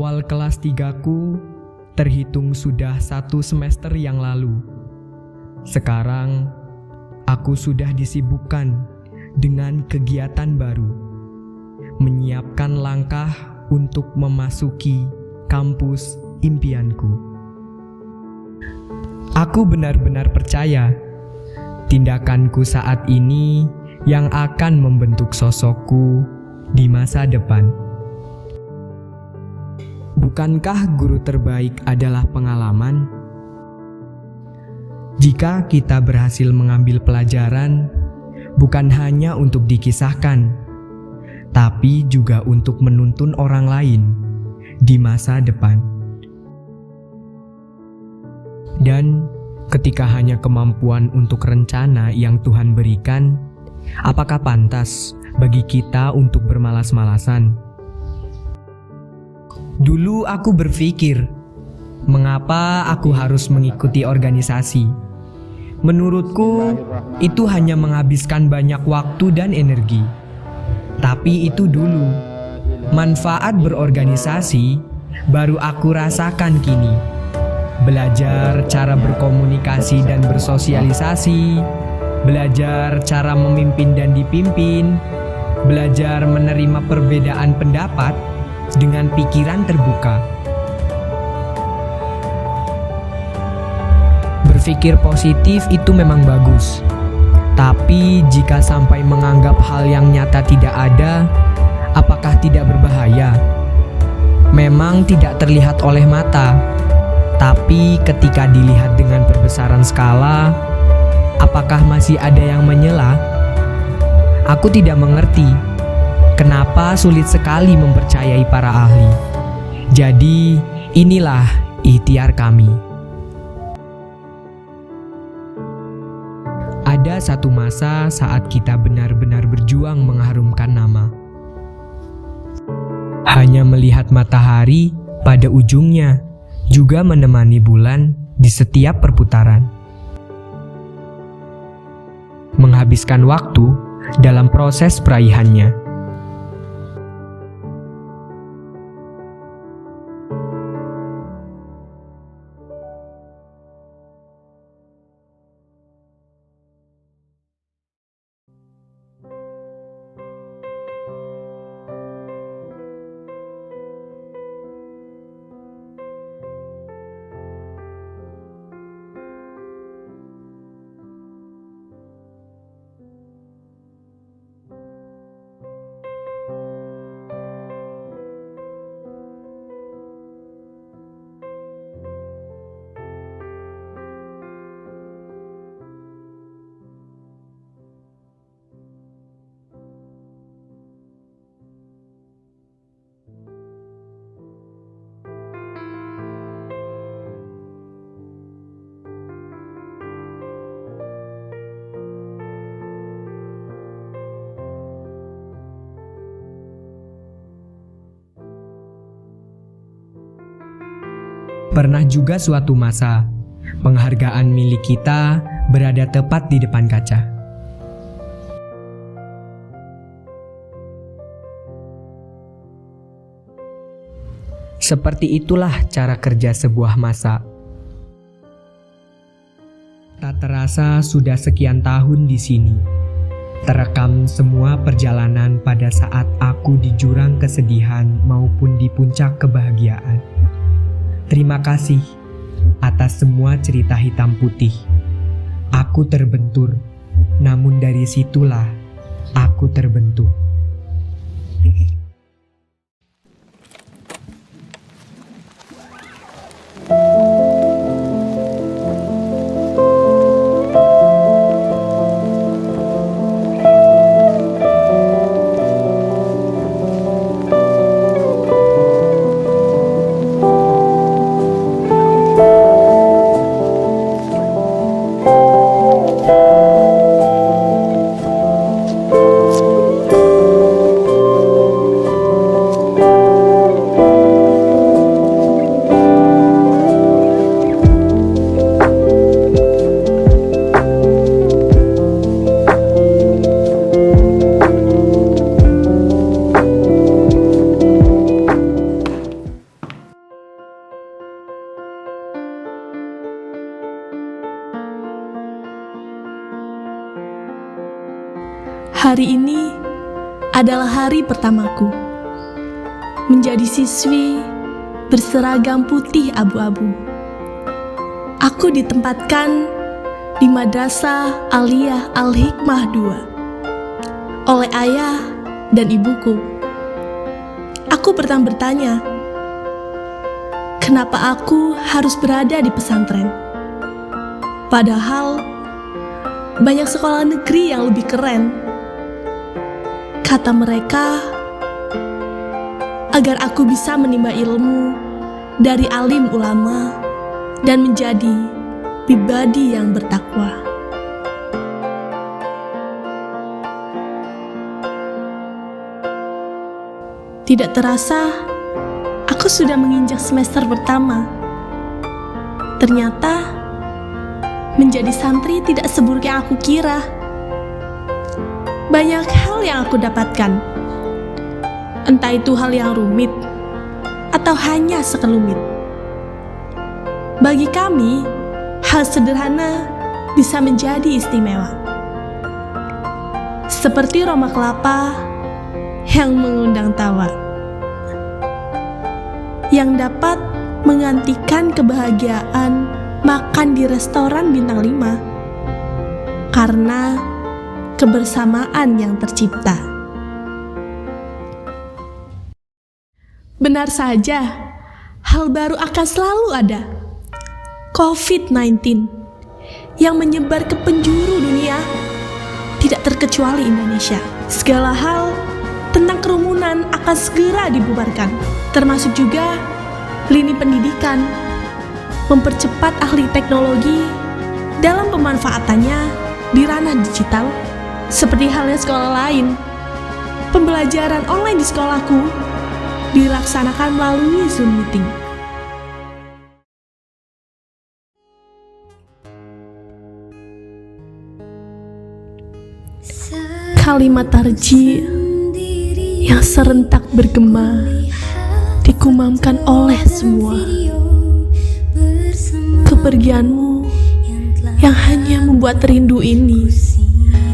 awal kelas 3-ku terhitung sudah 1 semester yang lalu. Sekarang, aku sudah disibukkan dengan kegiatan baru, menyiapkan langkah untuk memasuki kampus impianku. Aku benar-benar percaya tindakanku saat ini yang akan membentuk sosokku di masa depan. Bukankah guru terbaik adalah pengalaman? Jika kita berhasil mengambil pelajaran, bukan hanya untuk dikisahkan, tapi juga untuk menuntun orang lain di masa depan. Dan ketika hanya kemampuan untuk rencana yang Tuhan berikan, apakah pantas bagi kita untuk bermalas-malasan? Dulu aku berpikir, mengapa aku harus mengikuti organisasi? Menurutku, itu hanya menghabiskan banyak waktu dan energi. Tapi itu dulu. Manfaat berorganisasi baru aku rasakan kini. Belajar cara berkomunikasi dan bersosialisasi, belajar cara memimpin dan dipimpin, belajar menerima perbedaan pendapat dengan pikiran terbuka. Berpikir positif itu memang bagus, tapi jika sampai menganggap hal yang nyata tidak ada, apakah tidak berbahaya? Memang tidak terlihat oleh mata, tapi ketika dilihat dengan perbesaran skala, apakah masih ada yang menyela? Aku tidak mengerti kenapa sulit sekali mempercayai para ahli. Jadi, inilah ikhtiar kami. Ada satu masa saat kita benar-benar berjuang mengharumkan nama. Hanya melihat matahari pada ujungnya, juga menemani bulan di setiap perputaran. Menghabiskan waktu dalam proses peraihannya. Pernah juga suatu masa, penghargaan milik kita berada tepat di depan kaca. Seperti itulah cara kerja sebuah masa. Tak terasa sudah sekian tahun di sini. Terekam semua perjalanan pada saat aku di jurang kesedihan maupun di puncak kebahagiaan. Terima kasih atas semua cerita hitam putih. Aku terbentur, namun dari situlah aku terbentuk. Hari ini adalah hari pertamaku menjadi siswi berseragam putih abu-abu. Aku ditempatkan di Madrasah Aliyah Al-Hikmah II oleh ayah dan ibuku. Aku bertanya, kenapa aku harus berada di pesantren? Padahal banyak sekolah negeri yang lebih keren. Kata mereka, agar aku bisa menimba ilmu dari alim ulama dan menjadi pribadi yang bertakwa. Tidak terasa, aku sudah menginjak semester pertama. Ternyata, menjadi santri tidak seburuk yang aku kira. Banyak hal yang aku dapatkan, entah itu hal yang rumit atau hanya sekelumit. Bagi kami, hal sederhana bisa menjadi istimewa. Seperti roma kelapa yang mengundang tawa, yang dapat menggantikan kebahagiaan makan di restoran bintang 5 karena kebersamaan yang tercipta. Benar saja, hal baru akan selalu ada. COVID-19 yang menyebar ke penjuru dunia, tidak terkecuali Indonesia. Segala hal tentang kerumunan akan segera dibubarkan, termasuk juga lini pendidikan, mempercepat ahli teknologi dalam pemanfaatannya di ranah digital. Seperti halnya sekolah lain, pembelajaran online di sekolahku dilaksanakan melalui Zoom meeting. Kalimat tarji yang serentak bergema dikumamkan oleh semua. Kepergianmu yang hanya membuat rindu ini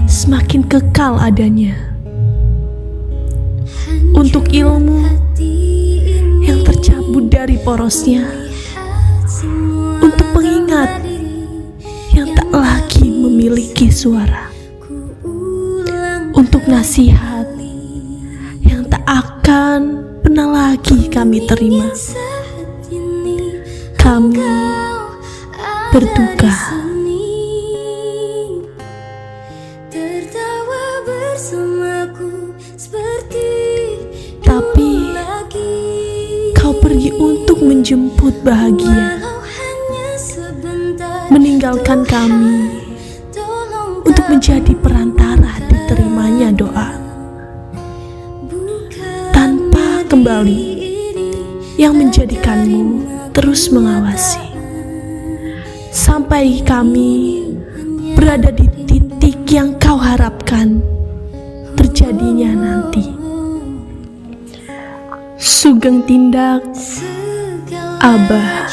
semakin kekal adanya. Untuk ilmu yang tercabut dari porosnya, untuk pengingat yang tak lagi memiliki suara, untuk nasihat yang tak akan pernah lagi kami terima. Kami berduka. Tapi kau pergi untuk menjemput bahagia, meninggalkan kami untuk menjadi perantara diterimanya doa. Tanpa kembali yang menjadikanmu terus mengawasi sampai kami berada di titik yang kau harapkan terjadinya nanti. Sugeng tindak, Abah.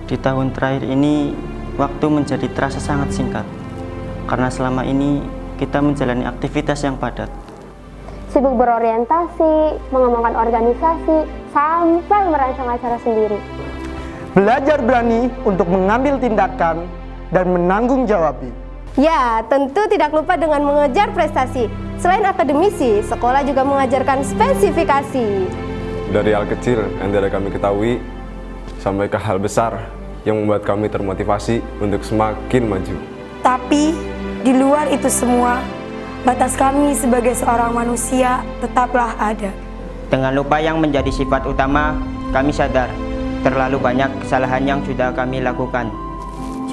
Di tahun terakhir ini, waktu menjadi terasa sangat singkat, karena selama ini kita menjalani aktivitas yang padat. Sibuk berorientasi, mengembangkan organisasi, sampai merancang acara sendiri. Belajar berani untuk mengambil tindakan dan menanggung jawabi. Ya, tentu tidak lupa dengan mengejar prestasi. Selain akademisi, sekolah juga mengajarkan spesifikasi. Dari hal kecil yang tidak kami ketahui, sampai ke hal besar yang membuat kami termotivasi untuk semakin maju. Tapi di luar itu semua, batas kami sebagai seorang manusia tetaplah ada. Dengan lupa yang menjadi sifat utama, kami sadar terlalu banyak kesalahan yang sudah kami lakukan.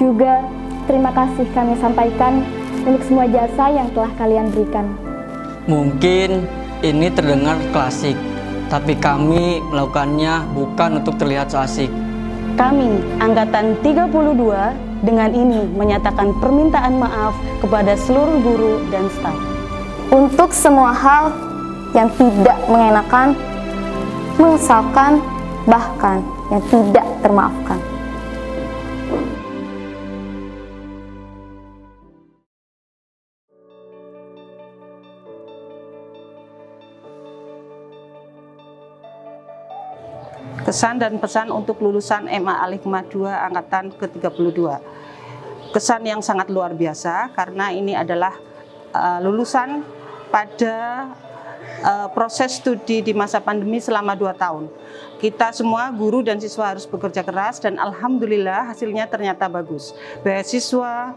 Juga terima kasih kami sampaikan untuk semua jasa yang telah kalian berikan. Mungkin ini terdengar klasik, tapi kami melakukannya bukan untuk terlihat so asik. Kami, Angkatan 32, dengan ini menyatakan permintaan maaf kepada seluruh guru dan staf. Untuk semua hal yang tidak mengenakan, menyesalkan, bahkan yang tidak termaafkan. Kesan dan pesan untuk lulusan MA Al-Hikmah 2 Angkatan ke-32. Kesan yang sangat luar biasa karena ini adalah lulusan pada proses studi di masa pandemi selama 2 tahun. Kita semua guru dan siswa harus bekerja keras dan alhamdulillah hasilnya ternyata bagus. Beasiswa,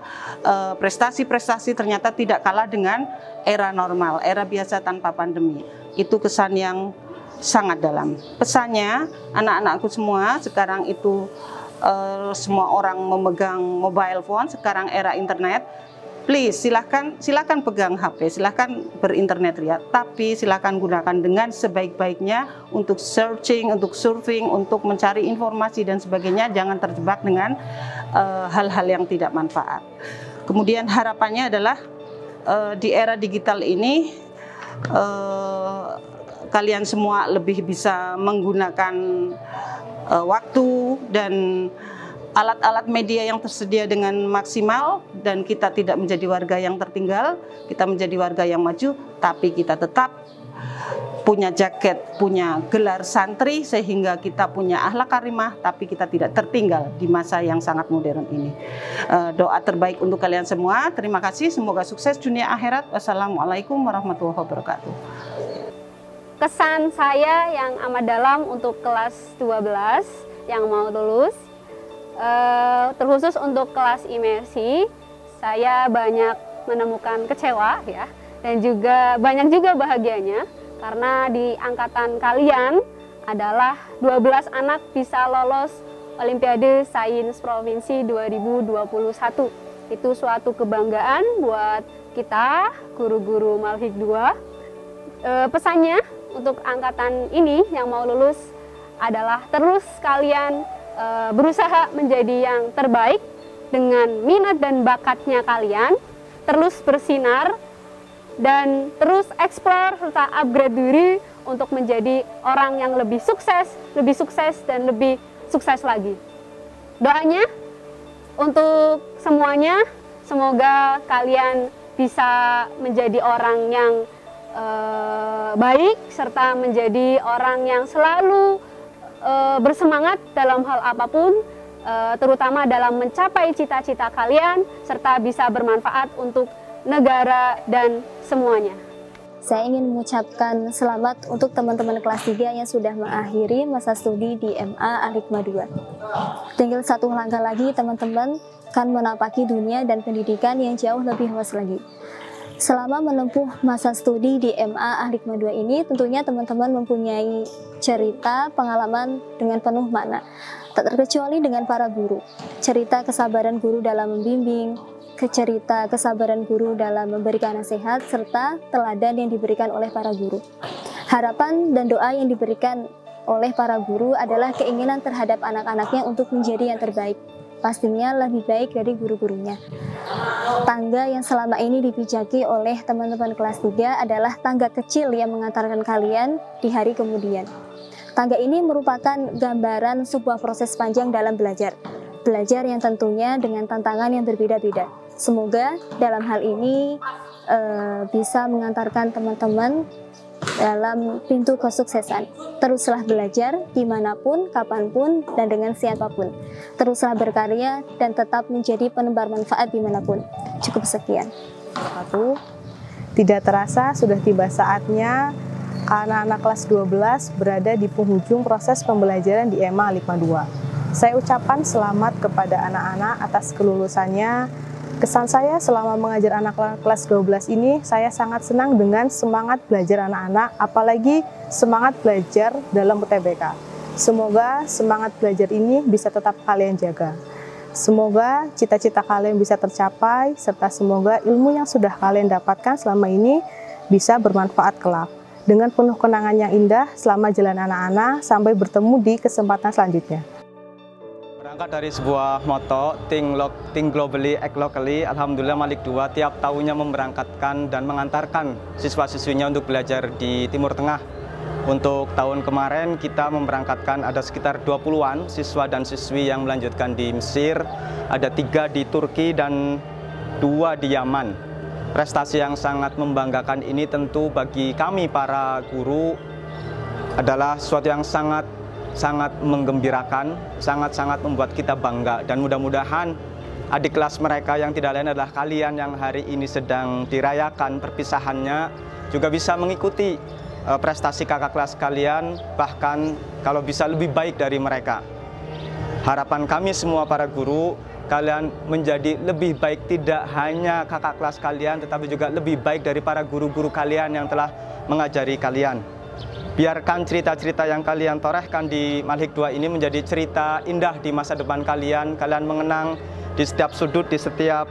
prestasi-prestasi ternyata tidak kalah dengan era normal, era biasa tanpa pandemi. Itu kesan yang sangat dalam. Pesannya, anak-anakku semua sekarang itu semua orang memegang mobile phone, sekarang era internet. Please silakan pegang HP, silakan berinternet ya, tapi silakan gunakan dengan sebaik-baiknya untuk searching, untuk surfing, untuk mencari informasi dan sebagainya. Jangan terjebak dengan hal-hal yang tidak manfaat. Kemudian harapannya adalah di era digital ini kalian semua lebih bisa menggunakan waktu dan alat-alat media yang tersedia dengan maksimal, dan kita tidak menjadi warga yang tertinggal, kita menjadi warga yang maju, tapi kita tetap punya jaket, punya gelar santri, sehingga kita punya akhlak karimah, tapi kita tidak tertinggal di masa yang sangat modern ini. Doa terbaik untuk kalian semua. Terima kasih, semoga sukses dunia akhirat. Wassalamualaikum warahmatullahi wabarakatuh. Kesan saya yang amat dalam untuk kelas 12 yang mau lulus, terkhusus untuk kelas imersi, saya banyak menemukan kecewa ya, dan juga banyak juga bahagianya karena di angkatan kalian adalah 12 anak bisa lolos Olimpiade Sains Provinsi 2021. Itu suatu kebanggaan buat kita guru-guru Malhik 2. Pesannya untuk angkatan ini yang mau lulus adalah terus kalian berusaha menjadi yang terbaik dengan minat dan bakatnya kalian, terus bersinar dan terus eksplor serta upgrade diri untuk menjadi orang yang lebih sukses dan lebih sukses lagi. Doanya untuk semuanya, semoga kalian bisa menjadi orang yang baik serta menjadi orang yang selalu bersemangat dalam hal apapun, terutama dalam mencapai cita-cita kalian, serta bisa bermanfaat untuk negara dan semuanya. Saya ingin mengucapkan selamat untuk teman-teman kelas 3 yang sudah mengakhiri masa studi di MA Al-Hikmah 2. Tinggal satu langkah lagi teman-teman akan menapaki dunia dan pendidikan yang jauh lebih luas lagi. Selama menempuh masa studi di MA Al-Hikmah 2 ini, tentunya teman-teman mempunyai cerita, pengalaman dengan penuh makna. Tak terkecuali dengan para guru. Cerita kesabaran guru dalam membimbing, cerita kesabaran guru dalam memberikan nasihat, serta teladan yang diberikan oleh para guru. Harapan dan doa yang diberikan oleh para guru adalah keinginan terhadap anak-anaknya untuk menjadi yang terbaik. Pastinya lebih baik dari guru-gurunya. Tangga yang selama ini dipijaki oleh teman-teman kelas 3 adalah tangga kecil yang mengantarkan kalian di hari kemudian. Tangga ini merupakan gambaran sebuah proses panjang dalam belajar. Belajar yang tentunya dengan tantangan yang berbeda-beda. Semoga dalam hal ini bisa mengantarkan teman-teman dalam pintu kesuksesan. Teruslah belajar dimanapun, kapanpun, dan dengan siapapun. Teruslah berkarya dan tetap menjadi penebar manfaat dimanapun. Cukup sekian. Tidak terasa sudah tiba saatnya anak-anak kelas 12 berada di penghujung proses pembelajaran di MA Al-Hikmah 2. Saya ucapkan selamat kepada anak-anak atas kelulusannya. Kesan saya selama mengajar anak kelas 12 ini, saya sangat senang dengan semangat belajar anak-anak, apalagi semangat belajar dalam UTBK. Semoga semangat belajar ini bisa tetap kalian jaga. Semoga cita-cita kalian bisa tercapai, serta semoga ilmu yang sudah kalian dapatkan selama ini bisa bermanfaat kelak. dengan penuh kenangan yang indah selama jalan anak-anak sampai bertemu di kesempatan selanjutnya. Berangkat dari sebuah moto, think globally, act locally, Alhamdulillah Malik 2 tiap tahunnya memberangkatkan dan mengantarkan siswa-siswinya untuk belajar di Timur Tengah. Untuk tahun kemarin kita memberangkatkan ada sekitar 20-an siswa dan siswi yang melanjutkan di Mesir, ada 3 di Turki dan 2 di Yaman. Prestasi yang sangat membanggakan ini tentu bagi kami para guru adalah sesuatu yang sangat menggembirakan, sangat membuat kita bangga, dan mudah-mudahan adik kelas mereka yang tidak lain adalah kalian yang hari ini sedang dirayakan perpisahannya juga bisa mengikuti prestasi kakak kelas kalian, bahkan kalau bisa lebih baik dari mereka. Harapan kami semua para guru, kalian menjadi lebih baik, tidak hanya kakak kelas kalian tetapi juga lebih baik dari para guru-guru kalian yang telah mengajari kalian. Biarkan cerita-cerita yang kalian torehkan di Malik 2 ini menjadi cerita indah di masa depan kalian. Kalian mengenang di setiap sudut, di setiap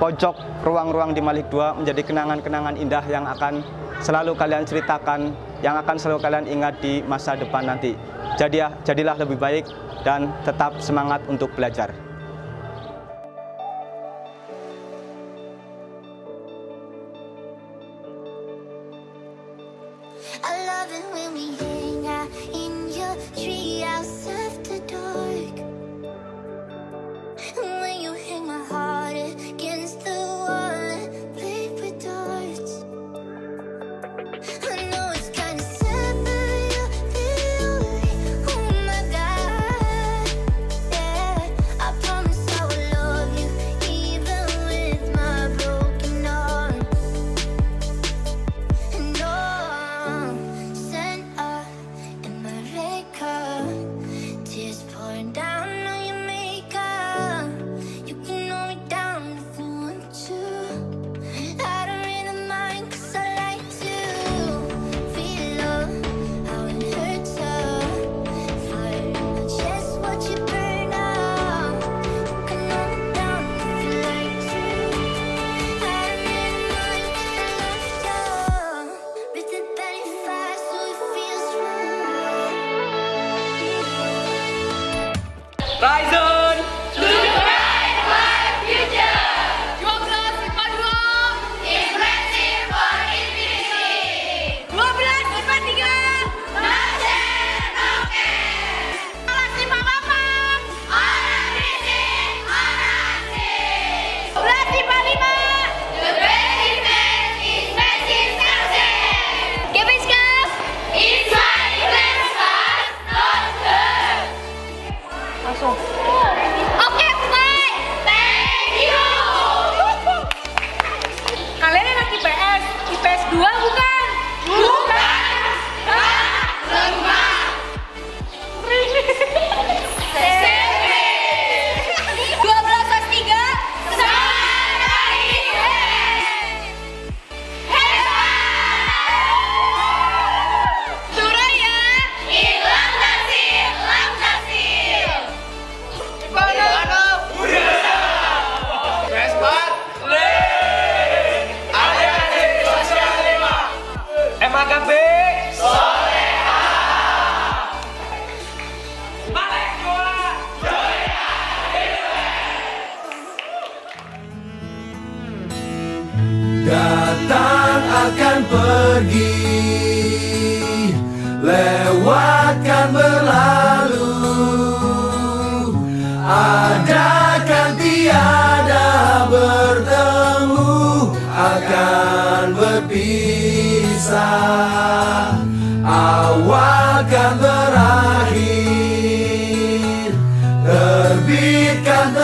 pojok ruang-ruang di Malik 2 menjadi kenangan-kenangan indah yang akan selalu kalian ceritakan, yang akan selalu kalian ingat di masa depan nanti. Jadilah lebih baik dan tetap semangat untuk belajar. I love it when we hang out in your treehouse after dark. When you hang my heart against the wall and play with darts. I know it's kinda sad, but you're the only. Oh my God, yeah. I promise I will love you even with my broken heart. And sent up in my red cup, tears pouring down on your makeup. You can hold me down if you want to. I don't really mind 'cause I like to feel love, how it hurts up. Fire in my chest, watch it burn up. You can hold me down if you like to. I don't really mind 'cause I love you. With the belly fire so it feels right. Rise on! To the bright, bright future. Your class IPA 2 impressive for infinity. 12 IPA 3 Master Rocket. Kelas IPA 8 orang berisik, orang asik. 12 IPA 5 The best defense is massive success. Kevin Scott inside class class not her. Langsung. Oke, bye. Thank you. Kalian anak IPS, IPS 2 bukan? Bukan. Lemah. Sebe. 12 kelas 3 sama hebat. Suraya hilang nasib, lam nasib. MAKB Datang akan pergi, lewatkan berlalu, ada kan tiada bertemu, akan berpisah, awal kan berakhir, terbitkan